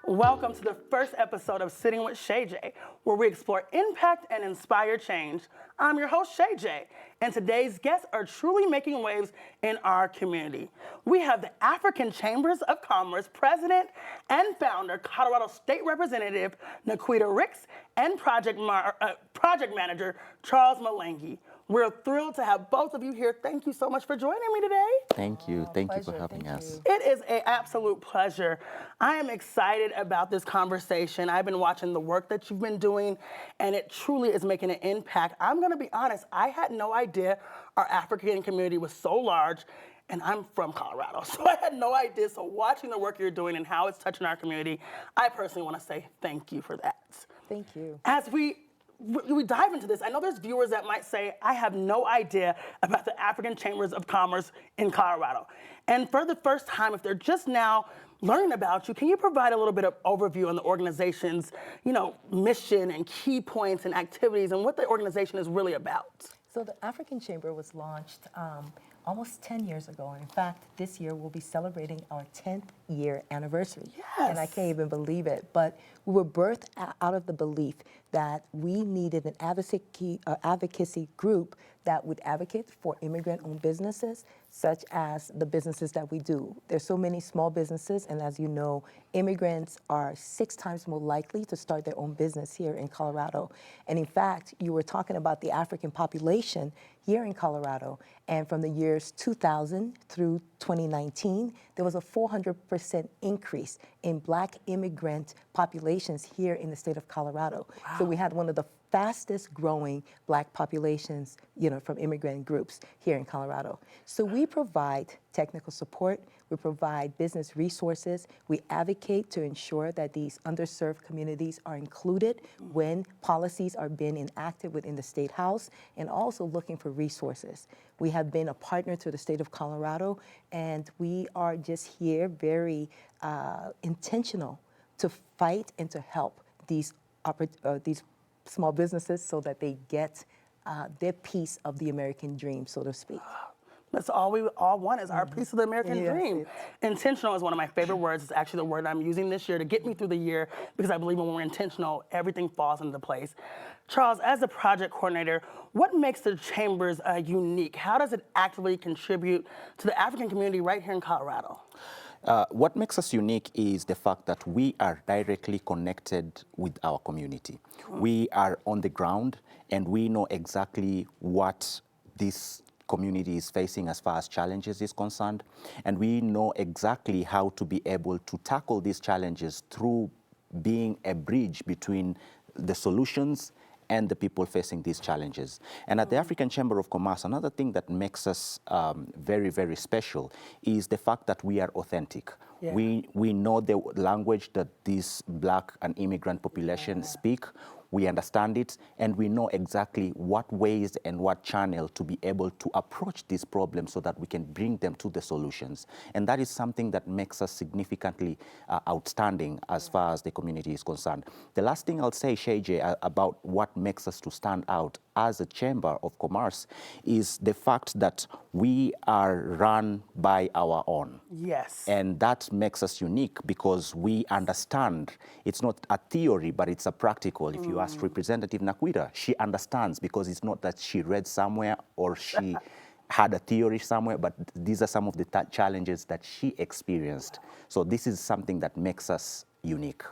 Welcome to the first episode of Sitting with Shay J, where we explore impact and inspire change. I'm your host, Shay J, and today's guests are truly making waves in our community. We have the African Chambers of Commerce President and Founder, Colorado State Representative Naquita Ricks, and Project Manager Charles Malengi. We're thrilled to have both of you here. Thank you so much for joining me today. Thank you. Thank you for having us. It is an absolute pleasure. I am excited about this conversation. I've been watching the work that you've been doing, and it truly is making an impact. I'm going to be honest, I had no idea our African community was so large, and I'm from Colorado, so I had no idea. So watching the work you're doing and how it's touching our community, I personally want to say thank you for that. Thank you. As we dive into this, I know there's viewers that might say, I have no idea about the African Chambers of Commerce in Colorado. And for the first time, if they're just now learning about you, can you provide a little bit of overview on the organization's, mission and key points and activities and what the organization is really about? So the African Chamber was launched almost 10 years ago. And in fact, this year we'll be celebrating our 10th year anniversary. Yes. And I can't even believe it. But we were birthed out of the belief that we needed an advocacy group that would advocate for immigrant-owned businesses, such as the businesses that we do. There's so many small businesses, and as you know, immigrants are 6 times more likely to start their own business here in Colorado. And in fact, you were talking about the African population here in Colorado, and from the years 2000 through 2019, there was a 400% increase in Black immigrant populations here in the state of Colorado. Wow. So we had one of the fastest growing Black populations, from immigrant groups here in Colorado. So we provide technical support, we provide business resources, we advocate to ensure that these underserved communities are included when policies are being enacted within the State House, and also looking for resources. We have been a partner to the state of Colorado, and we are just here very intentional to fight and to help these small businesses so that they get their piece of the American dream, so to speak. That's all we all want is our piece of the American dream. Intentional is one of my favorite words. It's actually the word I'm using this year to get me through the year, because I believe when we're intentional, everything falls into place. Charles, as the project coordinator, what makes the Chambers unique? How does it actively contribute to the African community right here in Colorado? What makes us unique is the fact that we are directly connected with our community. We are on the ground, and we know exactly what this community is facing as far as challenges is concerned, and we know exactly how to be able to tackle these challenges through being a bridge between the solutions and the people facing these challenges. And at the African Chamber of Commerce, another thing that makes us very, very special is the fact that we are authentic. Yeah. We know the language that this Black and immigrant population speak. We understand it, and we know exactly what ways and what channel to be able to approach these problems so that we can bring them to the solutions. And that is something that makes us significantly outstanding as far as the community is concerned. The last thing I'll say, Shay J, about what makes us to stand out as a Chamber of Commerce is the fact that we are run by our own. Yes. And that makes us unique because we understand it's not a theory, but it's a practical. If you ask Representative Naquita, she understands, because it's not that she read somewhere or she had a theory somewhere, but these are some of the challenges that she experienced. So this is something that makes us unique.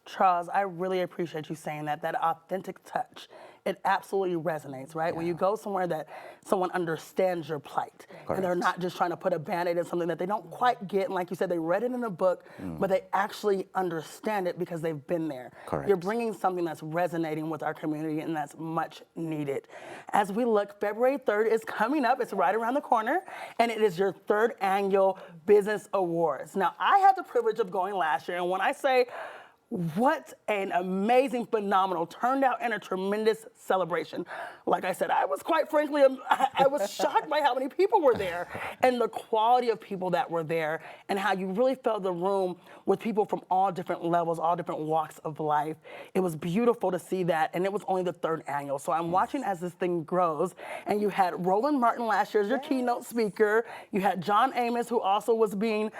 Charles, I really appreciate you saying that authentic touch. It absolutely resonates, right? Yeah. When you go somewhere that someone understands your plight, and they're not just trying to put a Band-Aid in something that they don't quite get, and like you said, they read it in a book, but they actually understand it because they've been there. Correct. You're bringing something that's resonating with our community, and that's much needed. As we look, February 3rd is coming up. It's right around the corner, and it is your 3rd annual Business Awards. Now, I had the privilege of going last year, and when I say what an amazing, phenomenal turnout and a tremendous celebration. Like I said, I was quite frankly, I was shocked by how many people were there and the quality of people that were there, and how you really filled the room with people from all different levels, all different walks of life. It was beautiful to see that, and it was only the 3rd annual. So I'm watching as this thing grows, and you had Roland Martin last year as your keynote speaker. You had John Amos, who also was being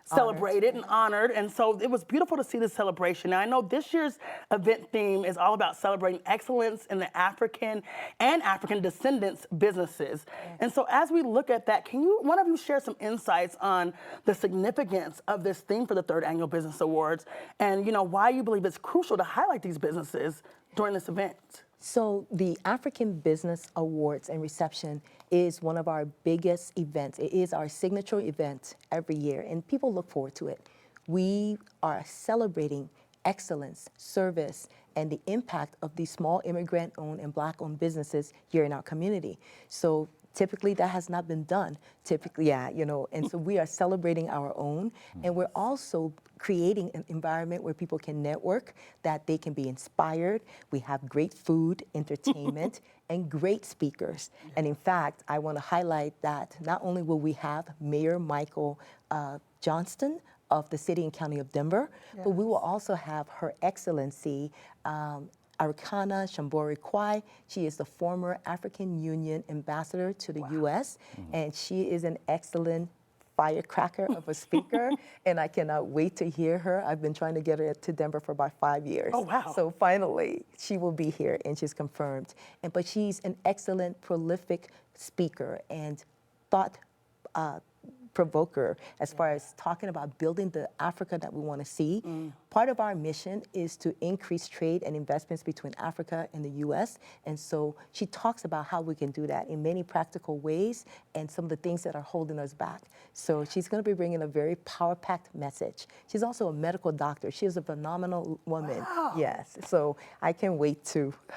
celebrated and honored. And so it was beautiful to see this celebration. Now, I know this year's event theme is all about celebrating excellence in the African and African descendants businesses. Yes. And so as we look at that, can you, one of you share some insights on the significance of this theme for the third annual Business Awards and, you know, why you believe it's crucial to highlight these businesses during this event? So the African Business Awards and reception is one of our biggest events. It is our signature event every year, and people look forward to it. We are celebrating excellence, service, and the impact of these small immigrant-owned and Black-owned businesses here in our community. So typically that has not been done. Typically, yeah, you know, and so we are celebrating our own, and we're also creating an environment where people can network, that they can be inspired. We have great food, entertainment, and great speakers. And in fact, I want to highlight that not only will we have Mayor Michael Johnston of the City and County of Denver, but we will also have Her Excellency Arikana Shambori Kwai. She is the former African Union ambassador to the U.S., and she is an excellent firecracker of a speaker, and I cannot wait to hear her. I've been trying to get her to Denver for about 5 years. Oh, wow. So finally, she will be here, and she's confirmed. But she's an excellent, prolific speaker and thought provoker as far as talking about building the Africa that we want to see. Part of our mission is to increase trade and investments between Africa and the U.S. And so she talks about how we can do that in many practical ways and some of the things that are holding us back. So she's going to be bringing a very power-packed message. She's also a medical doctor. She is a phenomenal woman. Wow. Yes. So I can't wait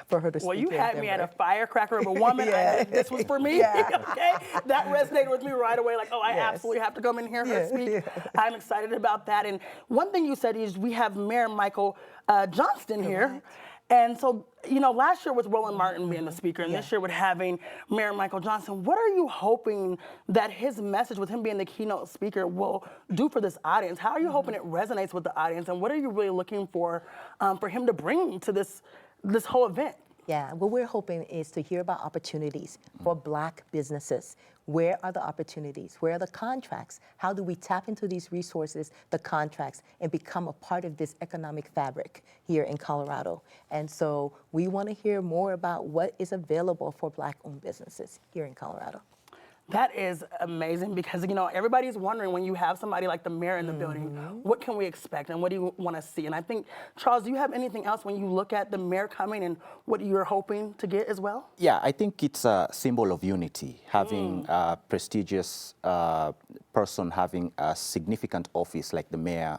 for her to speak. Well, you in had me at a Denver. firecracker of a woman. Yeah. This was for me. Yeah. Okay, that resonated with me right away. Like, oh, I Yes. absolutely have to come and hear her Yeah. speak. I'm excited about that. And one thing you said is we have Mayor Michael Johnston here. And so, you know, last year was Roland Martin being the speaker, and this year with having Mayor Michael Johnston. What are you hoping that his message, with him being the keynote speaker, will do for this audience? How are you hoping it resonates with the audience, and what are you really looking for him to bring to this whole event? Yeah, what we're hoping is to hear about opportunities for Black businesses. Where are the opportunities? Where are the contracts? How do we tap into these resources, the contracts, and become a part of this economic fabric here in Colorado? And so we want to hear more about what is available for Black-owned businesses here in Colorado. That is amazing because, you know, everybody's wondering when you have somebody like the mayor in the building, what can we expect and what do you want to see? And I think, Charles, do you have anything else when you look at the mayor coming and what you're hoping to get as well? Yeah, I think it's a symbol of unity, having a prestigious person having a significant office like the Mayor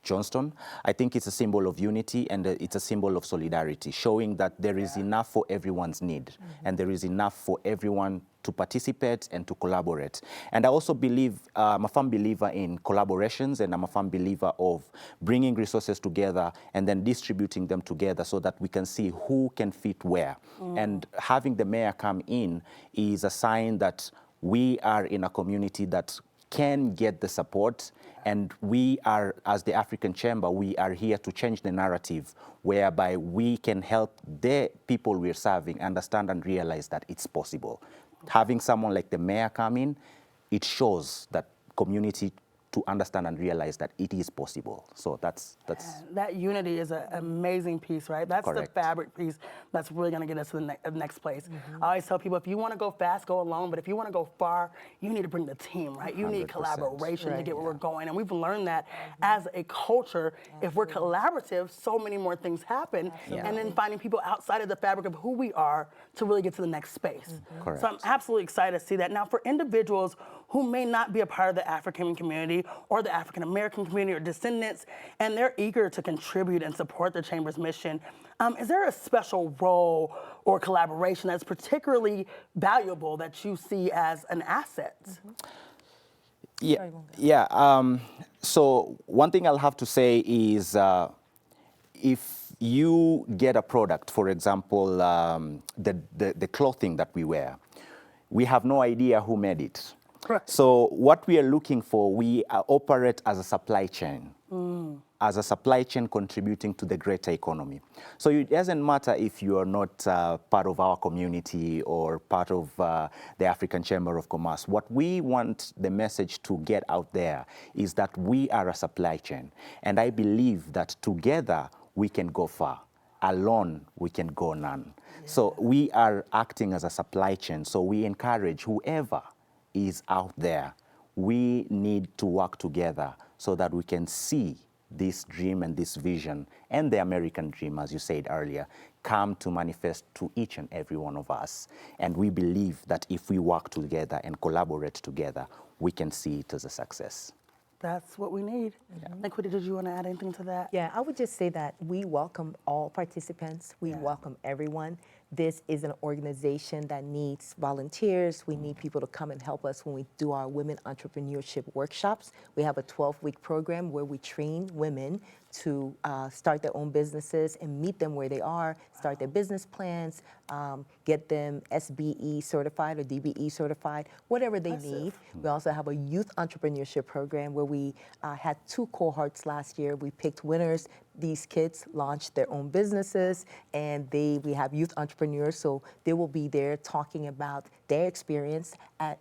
Johnston. I think it's a symbol of unity and it's a symbol of solidarity, showing that there is enough for everyone's need and there is enough for everyone to participate and to collaborate. And I also believe, I'm a firm believer in collaborations, and I'm a firm believer of bringing resources together and then distributing them together so that we can see who can fit where. And having the mayor come in is a sign that we are in a community that can get the support, and we are, as the African Chamber, we are here to change the narrative whereby we can help the people we're serving understand and realize that it's possible. Having someone like the mayor come in, it shows that community to understand and realize that it is possible. So that's that unity is an amazing piece, right? That's Correct. the fabric piece that's really going to get us to the next place. I always tell people, if you want to go fast, go alone. But if you want to go far, you need to bring the team, right? You need 100%. collaboration to get where we're going. And we've learned that as a culture, if we're collaborative, so many more things happen. And then finding people outside of the fabric of who we are to really get to the next space. Correct. So I'm absolutely excited to see that. Now, for individuals who may not be a part of the African community or the African American community or descendants, and they're eager to contribute and support the Chamber's mission, is there a special role or collaboration that's particularly valuable that you see as an asset? So one thing I'll have to say is if you get a product, for example, the clothing that we wear, we have no idea who made it. Right. So what we are looking for, we operate as a supply chain. As a supply chain contributing to the greater economy. So it doesn't matter if you are not part of our community or part of the African Chamber of Commerce. What we want the message to get out there is that we are a supply chain. And I believe that together we can go far. Alone, we can go none. So we are acting as a supply chain. So we encourage whoever is out there, we need to work together so that we can see this dream and this vision and the American dream, as you said earlier, come to manifest to each and every one of us. And we believe that if we work together and collaborate together, we can see it as a success. That's what we need. Liquid, did you want to add anything to that? Yeah, I would just say that we welcome all participants. We welcome everyone. This is an organization that needs volunteers. We need people to come and help us when we do our women entrepreneurship workshops. We have a 12-week program where we train women to start their own businesses and meet them where they are, start their business plans, get them SBE certified or DBE certified, whatever they need. We also have a youth entrepreneurship program where we had 2 cohorts last year. We picked winners. These kids launched their own businesses, and we have youth entrepreneurs, so they will be there talking about their experience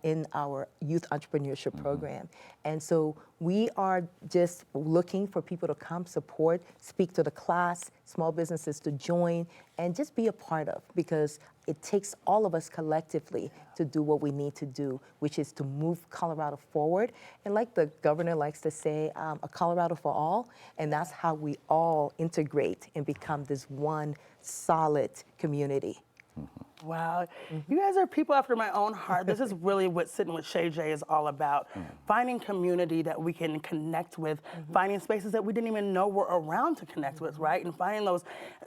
in our youth entrepreneurship program. And so we are just looking for people to come support, speak to the class, small businesses to join, and just be a part of, because it takes all of us collectively to do what we need to do, which is to move Colorado forward. And like the governor likes to say, a Colorado for all, and that's how we all integrate and become this one solid community. Wow. You guys are people after my own heart. This is really what Sitting with Shay J is all about. Finding community that we can connect with, finding spaces that we didn't even know were around to connect with, right? And finding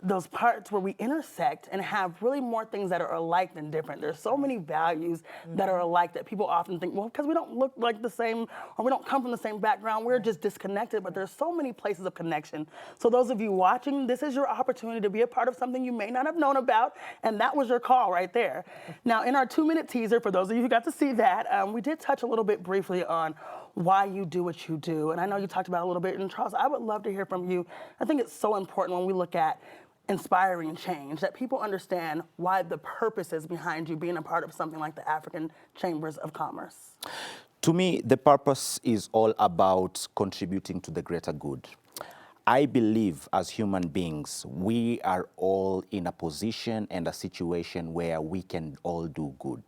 those parts where we intersect and have really more things that are alike than different. There's so many values that are alike that people often think, well, because we don't look like the same or we don't come from the same background, we're just disconnected, but there's so many places of connection. So those of you watching, this is your opportunity to be a part of something you may not have known about, and that was your call right there. Now, in our 2-minute teaser, for those of you who got to see that, we did touch a little bit briefly on why you do what you do. And I know you talked about it a little bit. And Charles, I would love to hear from you. I think it's so important when we look at inspiring change, that people understand why the purpose is behind you being a part of something like the African Chambers of Commerce. To me, the purpose is all about contributing to the greater good. I believe as human beings, we are all in a position and a situation where we can all do good.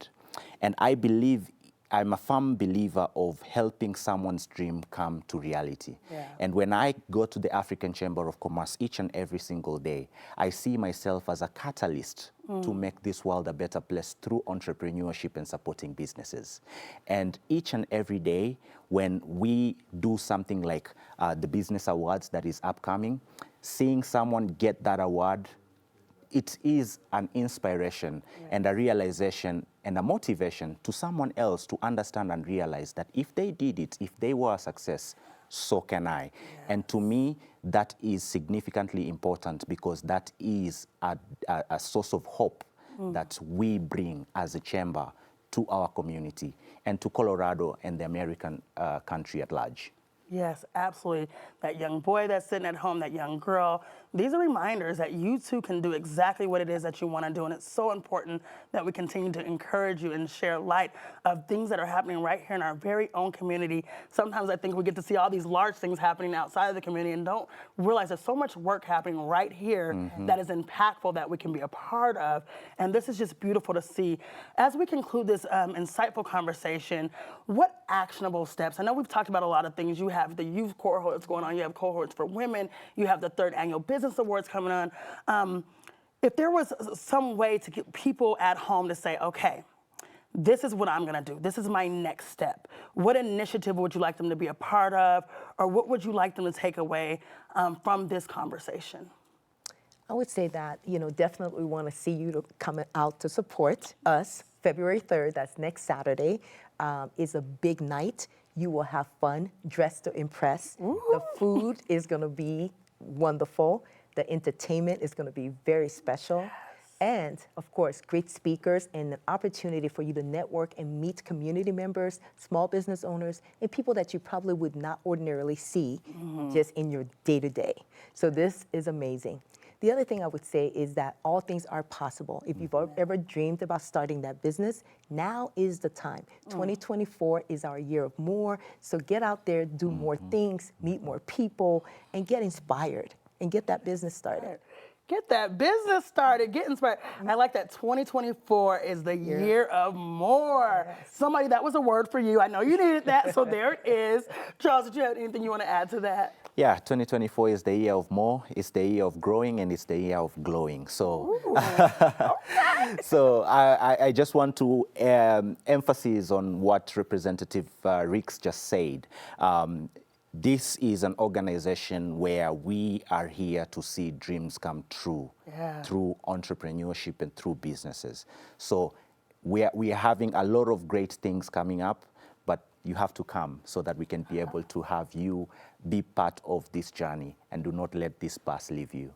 And I believe, I'm a firm believer of helping someone's dream come to reality. And when I go to the African Chamber of Commerce each and every single day, I see myself as a catalyst to make this world a better place through entrepreneurship and supporting businesses. And each and every day, when we do something like the Business Awards that is upcoming, seeing someone get that award, it is an inspiration and a realization and a motivation to someone else to understand and realize that if they did it, if they were a success, so can I. And to me, that is significantly important because that is a source of hope that we bring as a chamber to our community and to Colorado and the American country at large. Yes, absolutely. That young boy that's sitting at home, that young girl, these are reminders that you too can do exactly what it is that you want to do. And it's so important that we continue to encourage you and share light of things that are happening right here in our very own community. Sometimes I think we get to see all these large things happening outside of the community and don't realize there's so much work happening right here that is impactful that we can be a part of. And this is just beautiful to see. As we conclude this insightful conversation, what actionable steps? I know we've talked about a lot of things. You have the youth cohorts going on. You have cohorts for women. You have the 3rd Annual Business Awards coming on. If there was some way to get people at home to say, okay, this is what I'm going to do. This is my next step. What initiative would you like them to be a part of? Or what would you like them to take away from this conversation? I would say that, definitely we want to see you to come out to support us. February 3rd, that's next Saturday, is a big night. You will have fun, dressed to impress. Ooh. The food is going to be wonderful. The entertainment is going to be very special. And of course, great speakers and an opportunity for you to network and meet community members, small business owners, and people that you probably would not ordinarily see just in your day-to-day. So this is amazing. The other thing I would say is that all things are possible. If you've ever dreamed about starting that business, now is the time. 2024 is our year of more. So get out there, do more things, meet more people, and get inspired and get that business started. Get that business started, get inspired. I like that 2024 is the year of more. Somebody, that was a word for you. I know you needed that, so there it is. Charles, did you have anything you want to add to that? Yeah, 2024 is the year of more, it's the year of growing, and it's the year of glowing. So, so I just want to emphasize on what Representative Ricks just said. This is an organization where we are here to see dreams come true through entrepreneurship and through businesses. So we are having a lot of great things coming up, but you have to come so that we can be able to have you be part of this journey, and do not let this bus leave you.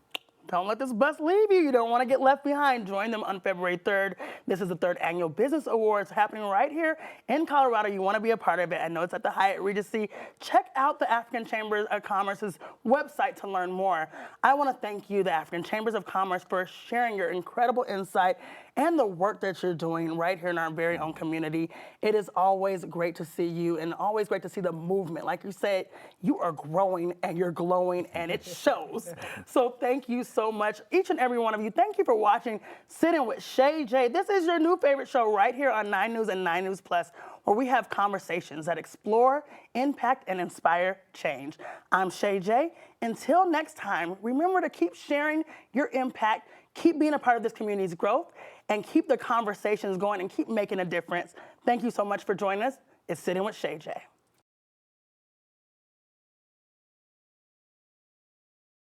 Don't let this bus leave you. You don't want to get left behind. Join them on February 3rd. This is the 3rd Annual Business Awards happening right here in Colorado. You want to be a part of it. I know it's at the Hyatt Regency. Check out the African Chamber of Commerce's website to learn more. I want to thank you, the African Chambers of Commerce, for sharing your incredible insight and the work that you're doing right here in our very own community. It is always great to see you, and always great to see the movement. Like you said, you are growing and you're glowing, and it shows. So thank you so much, each and every one of you. Thank you for watching Sitting with Shay J. This is your new favorite show right here on 9 News and 9 News Plus, where we have conversations that explore, impact, and inspire change. I'm Shay J. Until next time, remember to keep sharing your impact, keep being a part of this community's growth, and keep the conversations going and keep making a difference. Thank you so much for joining us. It's Sitting with Shay J.